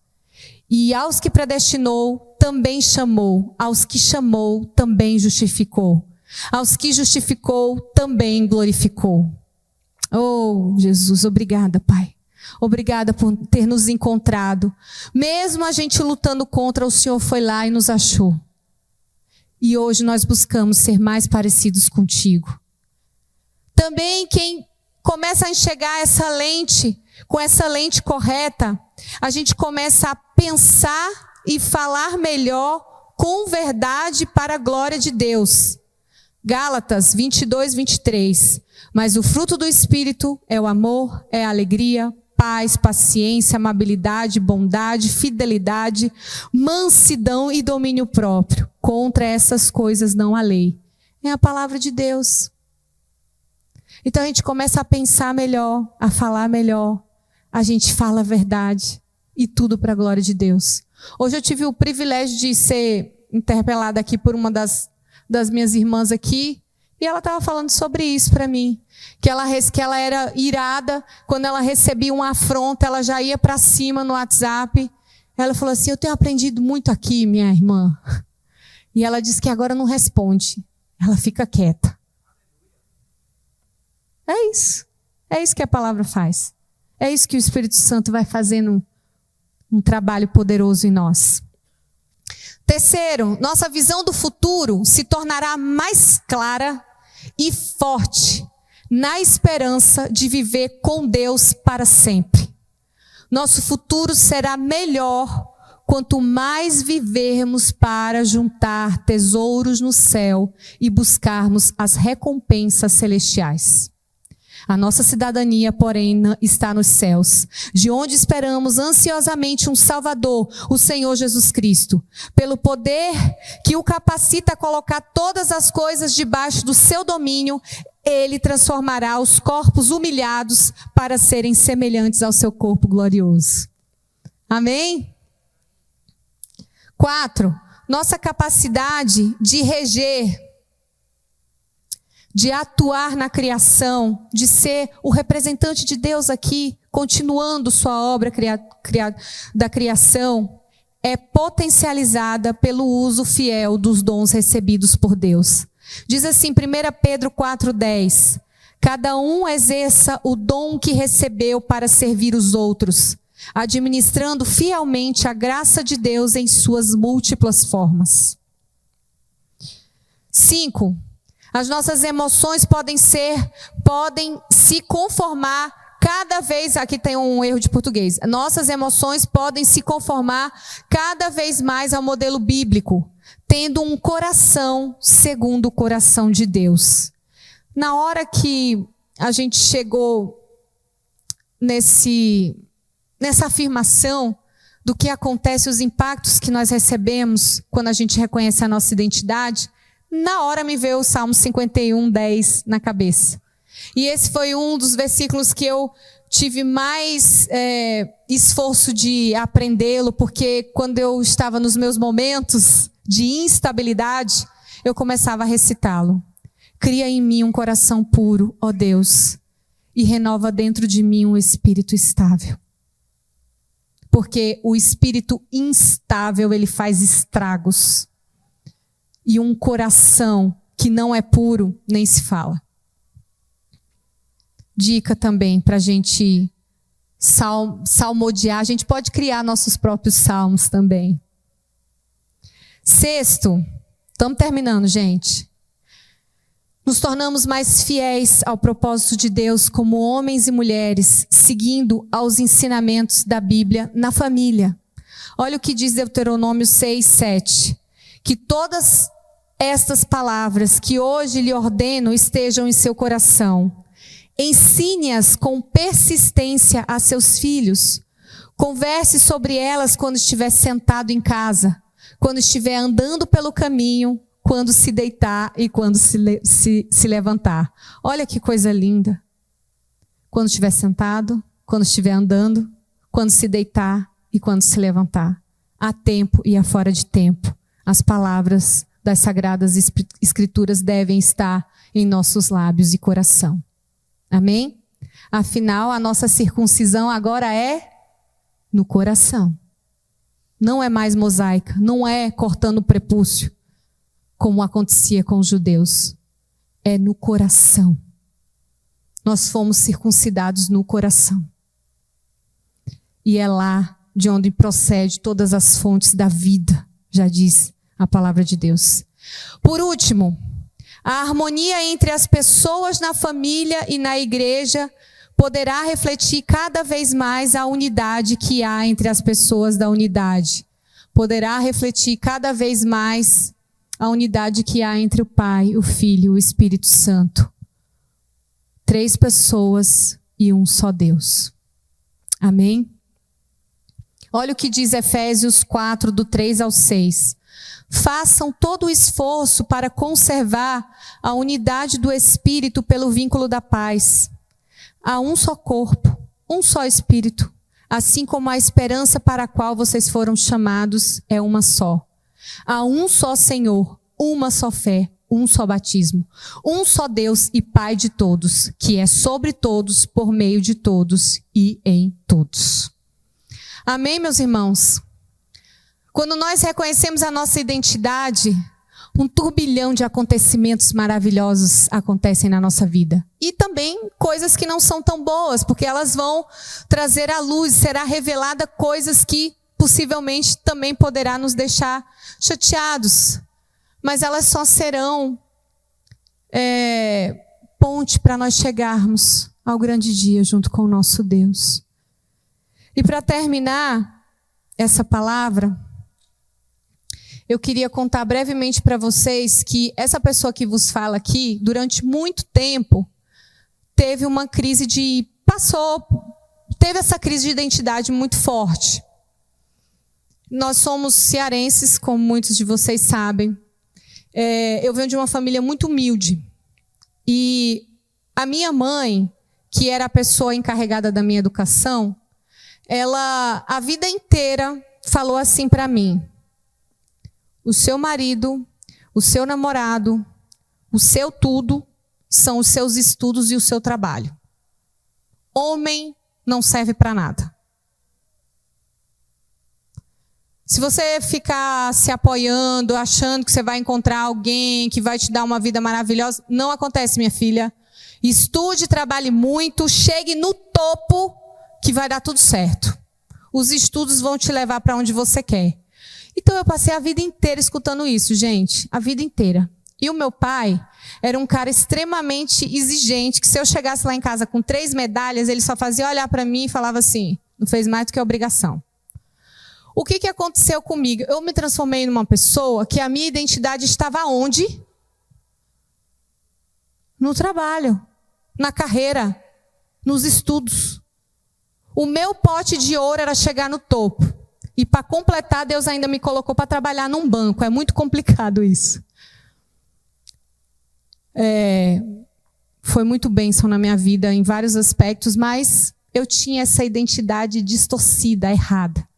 E aos que predestinou, também chamou. Aos que chamou, também justificou. Aos que justificou, também glorificou. Oh, Jesus, obrigada, Pai. Obrigada por ter nos encontrado. Mesmo a gente lutando contra, o Senhor foi lá e nos achou. E hoje nós buscamos ser mais parecidos contigo. Também quem começa a enxergar essa lente, com essa lente correta, a gente começa a pensar e falar melhor com verdade para a glória de Deus. Gálatas 22, 23. Mas o fruto do Espírito é o amor, é a alegria, paz, paciência, amabilidade, bondade, fidelidade, mansidão e domínio próprio. Contra essas coisas não há lei. É a palavra de Deus. Então a gente começa a pensar melhor, a falar melhor. A gente fala a verdade e tudo para a glória de Deus. Hoje eu tive o privilégio de ser interpelada aqui por uma das minhas irmãs aqui. E ela estava falando sobre isso para mim. Que ela era irada, quando ela recebia uma afronta, ela já ia para cima no WhatsApp. Ela falou assim, eu tenho aprendido muito aqui, minha irmã. E ela disse que agora não responde. Ela fica quieta. É isso. É isso que a palavra faz. É isso que o Espírito Santo vai fazendo um trabalho poderoso em nós. Terceiro, nossa visão do futuro se tornará mais clara e forte na esperança de viver com Deus para sempre. Nosso futuro será melhor quanto mais vivermos para juntar tesouros no céu e buscarmos as recompensas celestiais. A nossa cidadania, porém, está nos céus, de onde esperamos ansiosamente um Salvador, o Senhor Jesus Cristo. Pelo poder que o capacita a colocar todas as coisas debaixo do seu domínio, Ele transformará os corpos humilhados para serem semelhantes ao seu corpo glorioso. Amém? 4. Nossa capacidade de reger, de atuar na criação, de ser o representante de Deus aqui, continuando sua obra da criação, é potencializada pelo uso fiel dos dons recebidos por Deus. Diz assim, 1 Pedro 4,10. Cada um exerça o dom que recebeu para servir os outros, administrando fielmente a graça de Deus em suas múltiplas formas. 5. As nossas emoções podem se conformar cada vez, aqui tem um erro de português, nossas emoções podem se conformar cada vez mais ao modelo bíblico, tendo um coração segundo o coração de Deus. Na hora que a gente chegou nessa afirmação do que acontece, os impactos que nós recebemos quando a gente reconhece a nossa identidade, na hora me veio o Salmo 51:10 na cabeça. E esse foi um dos versículos que eu tive mais esforço de aprendê-lo, porque quando eu estava nos meus momentos de instabilidade, eu começava a recitá-lo. Cria em mim um coração puro, ó Deus, e renova dentro de mim um espírito estável. Porque o espírito instável, ele faz estragos. E um coração que não é puro, nem se fala. Dica também para a gente salmodiar. A gente pode criar nossos próprios salmos também. 6, estamos terminando, gente. Nos tornamos mais fiéis ao propósito de Deus como homens e mulheres, seguindo aos ensinamentos da Bíblia na família. Olha o que diz Deuteronômio 6:7. Que todas estas palavras que hoje lhe ordeno estejam em seu coração. Ensine-as com persistência a seus filhos. Converse sobre elas quando estiver sentado em casa, quando estiver andando pelo caminho, quando se deitar e quando se levantar. Olha que coisa linda. Quando estiver sentado, quando estiver andando, quando se deitar e quando se levantar. A tempo e a fora de tempo. As palavras das Sagradas Escrituras devem estar em nossos lábios e coração. Amém? Afinal, a nossa circuncisão agora é no coração. Não é mais mosaica, não é cortando o prepúcio, como acontecia com os judeus. É no coração. Nós fomos circuncidados no coração. E é lá de onde procede todas as fontes da vida, já diz a palavra de Deus. Por último, a harmonia entre as pessoas na família e na igreja poderá refletir cada vez mais a unidade que há entre as pessoas da unidade. Poderá refletir cada vez mais a unidade que há entre o Pai, o Filho e o Espírito Santo. 3 pessoas e um só Deus. Amém? Olha o que diz Efésios 4, do 3 ao 6. Façam todo o esforço para conservar a unidade do Espírito pelo vínculo da paz. Há um só corpo, um só Espírito, assim como a esperança para a qual vocês foram chamados é uma só. Há um só Senhor, uma só fé, um só batismo, um só Deus e Pai de todos, que é sobre todos, por meio de todos e em todos. Amém, meus irmãos? Quando nós reconhecemos a nossa identidade, um turbilhão de acontecimentos maravilhosos acontecem na nossa vida. E também coisas que não são tão boas, porque elas vão trazer à luz, será revelada coisas que possivelmente também poderá nos deixar chateados. Mas elas só serão ponte para nós chegarmos ao grande dia junto com o nosso Deus. E para terminar essa palavra, eu queria contar brevemente para vocês que essa pessoa que vos fala aqui, durante muito tempo, teve uma crise teve essa crise de identidade muito forte. Nós somos cearenses, como muitos de vocês sabem. Eu venho de uma família muito humilde. E a minha mãe, que era a pessoa encarregada da minha educação, ela, a vida inteira, falou assim para mim: o seu marido, o seu namorado, o seu tudo são os seus estudos e o seu trabalho. Homem não serve para nada. Se você ficar se apoiando, achando que você vai encontrar alguém que vai te dar uma vida maravilhosa, não acontece, minha filha. Estude, trabalhe muito, chegue no topo, que vai dar tudo certo. Os estudos vão te levar para onde você quer. Então eu passei a vida inteira escutando isso, gente. A vida inteira. E o meu pai era um cara extremamente exigente, que se eu chegasse lá em casa com 3 medalhas, ele só fazia olhar para mim e falava assim, não fez mais do que obrigação. O que aconteceu comigo? Eu me transformei numa pessoa que a minha identidade estava onde? No trabalho, na carreira, nos estudos. O meu pote de ouro era chegar no topo. E para completar, Deus ainda me colocou para trabalhar num banco. É muito complicado isso. Foi muito bênção na minha vida em vários aspectos, mas eu tinha essa identidade distorcida, errada.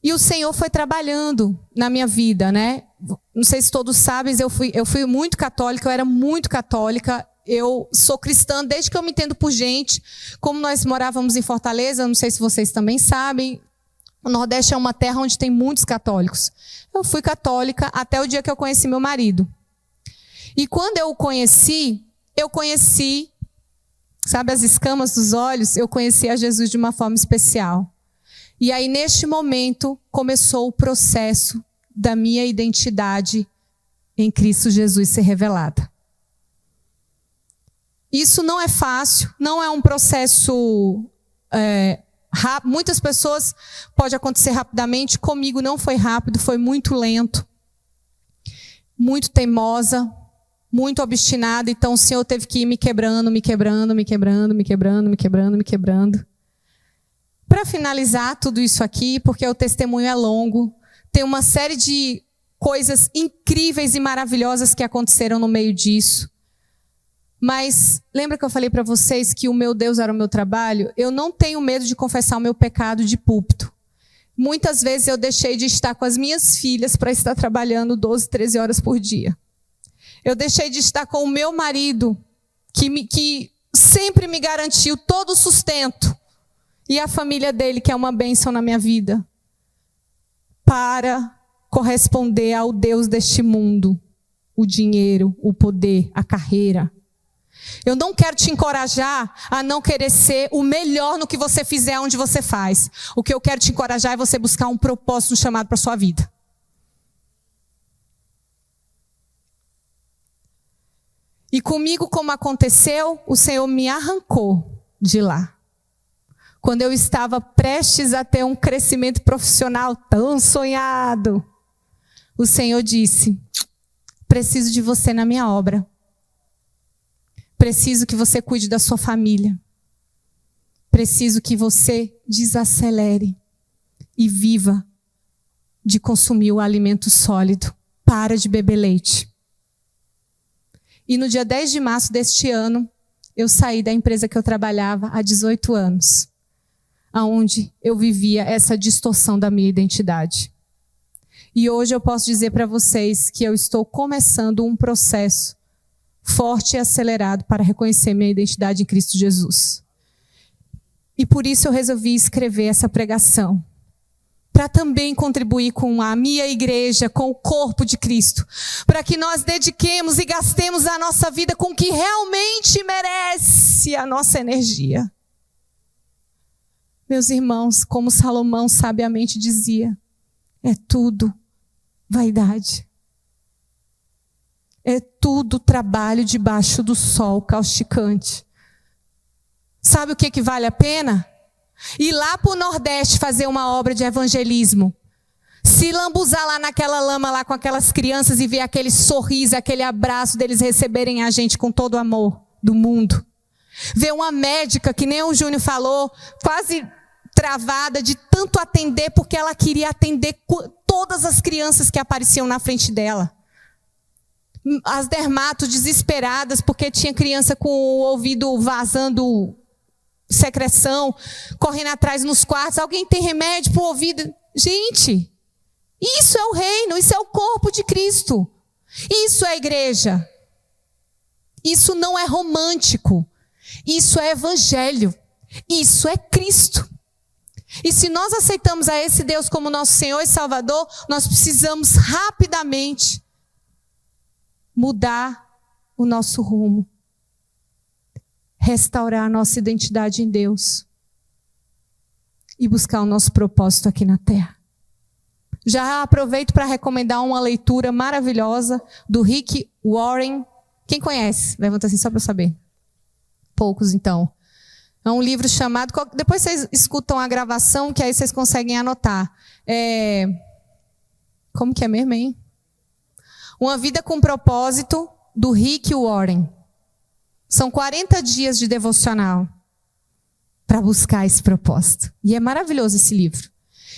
E o Senhor foi trabalhando na minha vida, né? Não sei se todos sabem, eu fui muito católica, eu era muito católica. Eu sou cristã desde que eu me entendo por gente. Como nós morávamos em Fortaleza, não sei se vocês também sabem, o Nordeste é uma terra onde tem muitos católicos. Eu fui católica até o dia que eu conheci meu marido. E quando eu o conheci, sabe, as escamas dos olhos, eu conheci a Jesus de uma forma especial. E aí, neste momento, começou o processo da minha identidade em Cristo Jesus ser revelada. Isso não é fácil, não é um processo rápido. Muitas pessoas pode acontecer rapidamente, comigo não foi rápido, foi muito lento, muito teimosa, muito obstinada. Então o Senhor teve que ir me quebrando. Para finalizar tudo isso aqui, porque o testemunho é longo, tem uma série de coisas incríveis e maravilhosas que aconteceram no meio disso. Mas lembra que eu falei para vocês que o meu Deus era o meu trabalho? Eu não tenho medo de confessar o meu pecado de púlpito. Muitas vezes eu deixei de estar com as minhas filhas para estar trabalhando 12, 13 horas por dia. Eu deixei de estar com o meu marido, que sempre me garantiu todo o sustento. E a família dele, que é uma bênção na minha vida, para corresponder ao Deus deste mundo, o dinheiro, o poder, a carreira. Eu não quero te encorajar a não querer ser o melhor no que você fizer onde você faz. O que eu quero te encorajar é você buscar um propósito, um chamado para a sua vida. E comigo, como aconteceu, o Senhor me arrancou de lá. Quando eu estava prestes a ter um crescimento profissional tão sonhado, o Senhor disse, preciso de você na minha obra. Preciso que você cuide da sua família. Preciso que você desacelere e viva de consumir o alimento sólido. Para de beber leite. E no dia 10 de março deste ano, eu saí da empresa que eu trabalhava há 18 anos. Aonde eu vivia essa distorção da minha identidade. E hoje eu posso dizer para vocês que eu estou começando um processo forte e acelerado para reconhecer minha identidade em Cristo Jesus. E por isso eu resolvi escrever essa pregação. Para também contribuir com a minha igreja, com o corpo de Cristo. Para que nós dediquemos e gastemos a nossa vida com o que realmente merece a nossa energia. Meus irmãos, como Salomão sabiamente dizia, é tudo vaidade. É tudo trabalho debaixo do sol causticante. Sabe o que vale a pena? Ir lá para o Nordeste fazer uma obra de evangelismo. Se lambuzar lá naquela lama, lá com aquelas crianças e ver aquele sorriso, aquele abraço deles receberem a gente com todo o amor do mundo. Ver uma médica, que nem o Júnior falou, quase travada de tanto atender, porque ela queria atender todas as crianças que apareciam na frente dela. As dermatos desesperadas, porque tinha criança com o ouvido vazando secreção, correndo atrás nos quartos. Alguém tem remédio para o ouvido? Gente, isso é o reino, isso é o corpo de Cristo. Isso é a igreja. Isso não é romântico. Isso é evangelho. Isso é Cristo. E se nós aceitamos a esse Deus como nosso Senhor e Salvador, nós precisamos rapidamente mudar o nosso rumo. Restaurar a nossa identidade em Deus. E buscar o nosso propósito aqui na terra. Já aproveito para recomendar uma leitura maravilhosa do Rick Warren. Quem conhece? Levanta assim só para eu saber. Poucos, então. É um livro chamado... Depois vocês escutam a gravação, que aí vocês conseguem anotar. Como que é mesmo, hein? Uma Vida com Propósito, do Rick Warren. São 40 dias de devocional para buscar esse propósito. E é maravilhoso esse livro.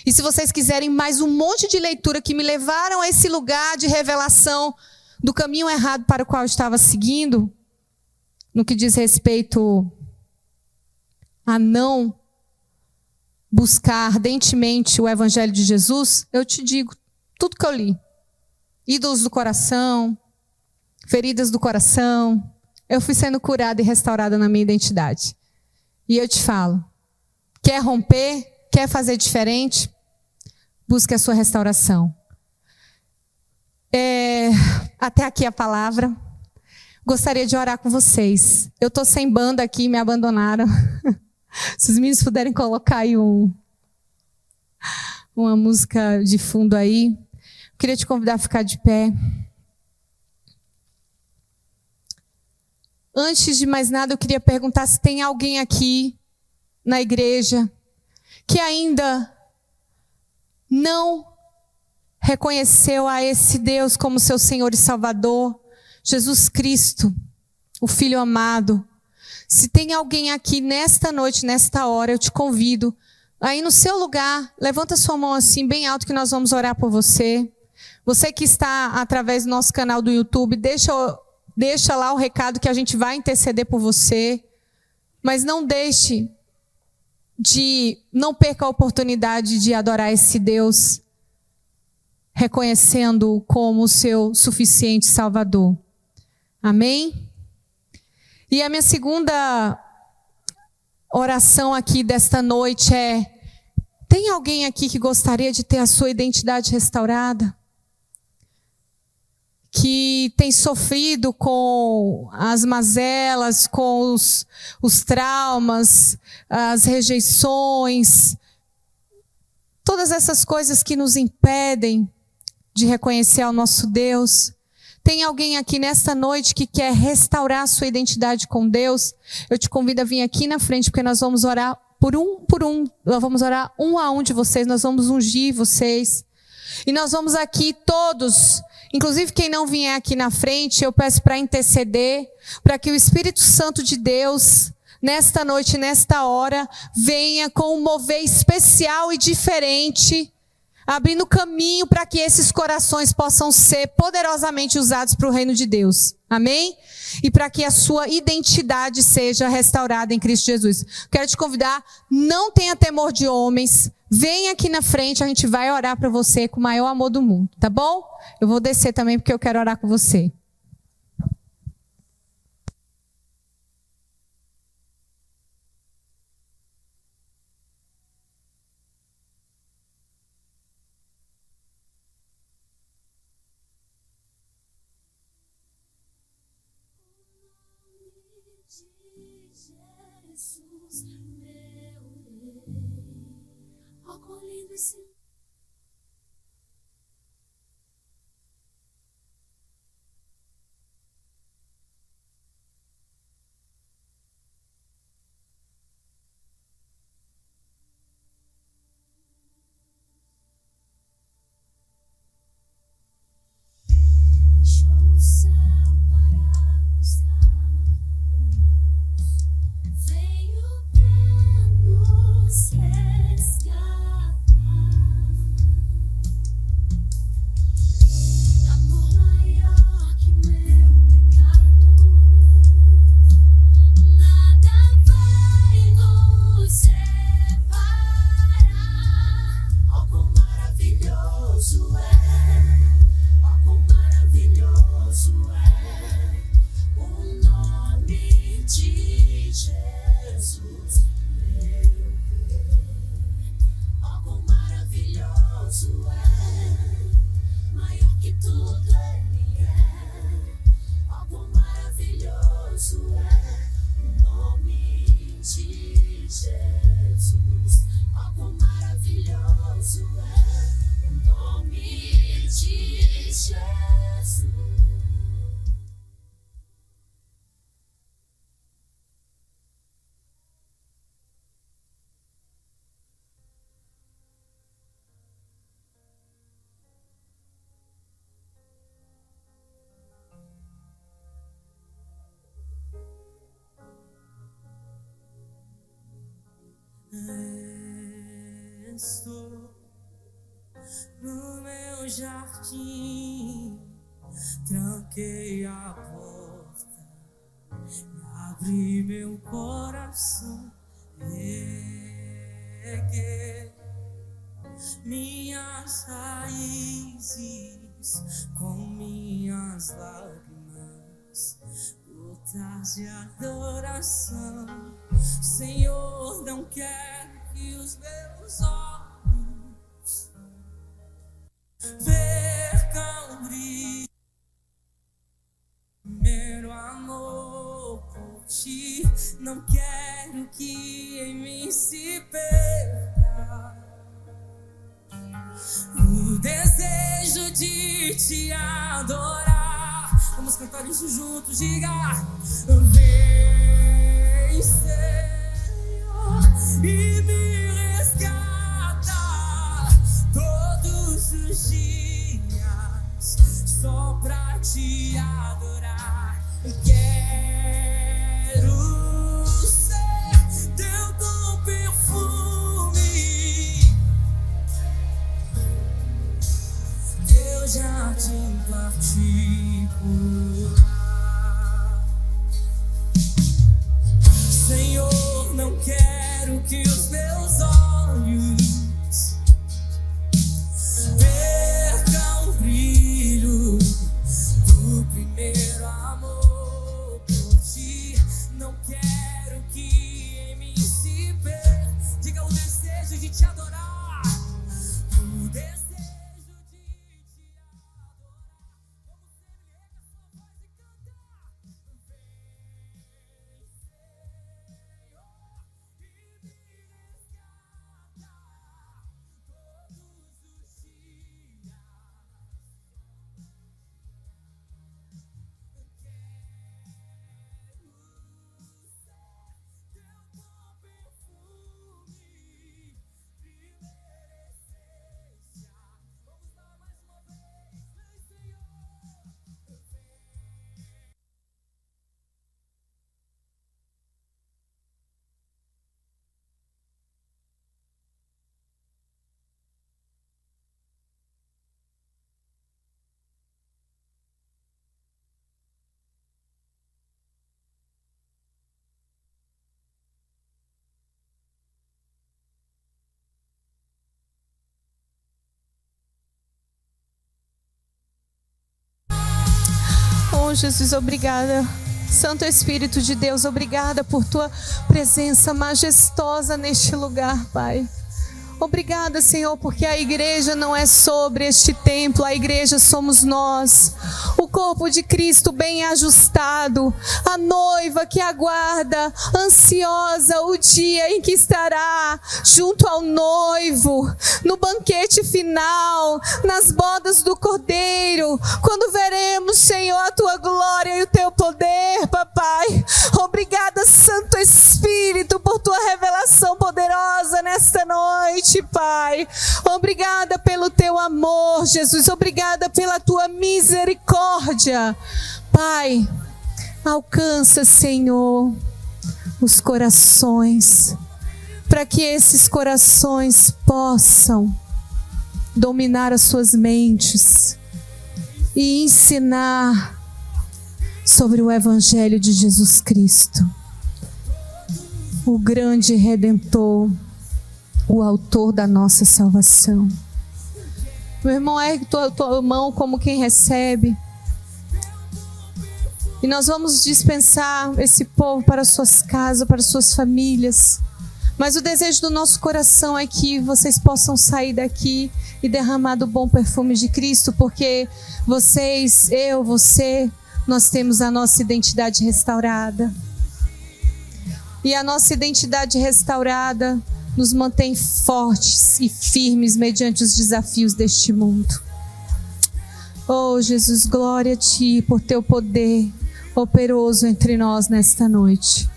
E se vocês quiserem mais um monte de leitura que me levaram a esse lugar de revelação do caminho errado para o qual eu estava seguindo, no que diz respeito a não buscar ardentemente o Evangelho de Jesus, eu te digo, tudo que eu li. Ídolos do coração, feridas do coração, eu fui sendo curada e restaurada na minha identidade. E eu te falo, quer romper, quer fazer diferente, busque a sua restauração. Até aqui a palavra. Gostaria de orar com vocês. Eu estou sem banda aqui, me abandonaram. Se os meninos puderem colocar aí uma música de fundo aí. Eu queria te convidar a ficar de pé. Antes de mais nada, eu queria perguntar se tem alguém aqui na igreja que ainda não reconheceu a esse Deus como seu Senhor e Salvador, Jesus Cristo, o Filho amado. Se tem alguém aqui nesta noite, nesta hora, eu te convido, aí no seu lugar, levanta sua mão assim, bem alto, que nós vamos orar por você. Você que está através do nosso canal do YouTube, deixa lá o recado que a gente vai interceder por você. Mas não perca a oportunidade de adorar esse Deus, reconhecendo-o como o seu suficiente Salvador. Amém? E a minha segunda oração aqui desta noite é: tem alguém aqui que gostaria de ter a sua identidade restaurada? Que tem sofrido com as mazelas, com os traumas, as rejeições, todas essas coisas que nos impedem de reconhecer ao nosso Deus. Tem alguém aqui nesta noite que quer restaurar a sua identidade com Deus? Eu te convido a vir aqui na frente, porque nós vamos orar por um. Nós vamos orar um a um de vocês, nós vamos ungir vocês. E nós vamos aqui todos, inclusive quem não vier aqui na frente, eu peço para interceder, para que o Espírito Santo de Deus, nesta noite, nesta hora, venha com um mover especial e diferente, abrindo caminho para que esses corações possam ser poderosamente usados para o reino de Deus. Amém? E para que a sua identidade seja restaurada em Cristo Jesus. Quero te convidar, não tenha temor de homens. Vem aqui na frente, a gente vai orar para você com o maior amor do mundo, tá bom? Eu vou descer também porque eu quero orar com você. de Jesus, ó quão maravilhoso é o nome de Jesus. Estou no meu jardim, tranquei a porta e abri meu coração, reguei minhas raízes com minhas lágrimas, gotas de adoração. Senhor, não quero que os meus olhos percam o brilho, primeiro amor por ti. Não quero que em mim se perca o desejo de te adorar. Vamos cantar isso juntos, diga: vem, Senhor, e me resgata todos os dias, só pra te adorar. Quero ser teu bom perfume, teu jardim particular. Senhor, não quero que os meus olhos percam o brilho do primeiro amor por ti. Não quero que em mim se perca. Diga: o desejo de te adorar, o desejo de te adorar. Vamos Oh, Jesus, obrigada. Santo Espírito de Deus, obrigada por tua presença majestosa neste lugar, Pai. Obrigada, Senhor, porque a igreja não é sobre este templo, a igreja somos nós, o corpo de Cristo bem ajustado, a noiva que aguarda, ansiosa, o dia em que estará junto ao noivo, no banquete final, nas bodas do Cordeiro, quando veremos, Senhor, a tua glória e o teu poder, Papai. Obrigada, Santo Espírito, por tua revelação poderosa nesta noite, Pai. Obrigada pelo teu amor, Jesus. Obrigada pela tua misericórdia, Pai. Alcança, Senhor, os corações, para que esses corações possam dominar as suas mentes e ensinar sobre o Evangelho de Jesus Cristo, o grande Redentor, o autor da nossa salvação. Meu irmão, ergue tua mão como quem recebe. E nós vamos dispensar esse povo para suas casas, para suas famílias. Mas o desejo do nosso coração é que vocês possam sair daqui e derramar do bom perfume de Cristo, porque vocês, você, nós temos a nossa identidade restaurada. e a nossa identidade restaurada nos mantém fortes e firmes mediante os desafios deste mundo. Oh, Jesus, glória a Ti por Teu poder operoso entre nós nesta noite.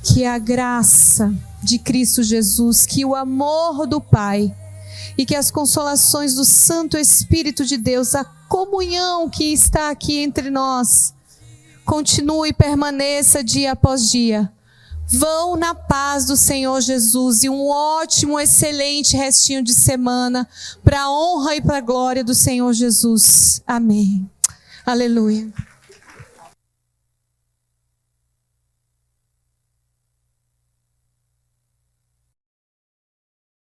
Que a graça de Cristo Jesus, que o amor do Pai e que as consolações do Santo Espírito de Deus, a comunhão que está aqui entre nós, continue e permaneça dia após dia. Vão na paz do Senhor Jesus e um ótimo, excelente restinho de semana para a honra e para a glória do Senhor Jesus. Amém. Aleluia.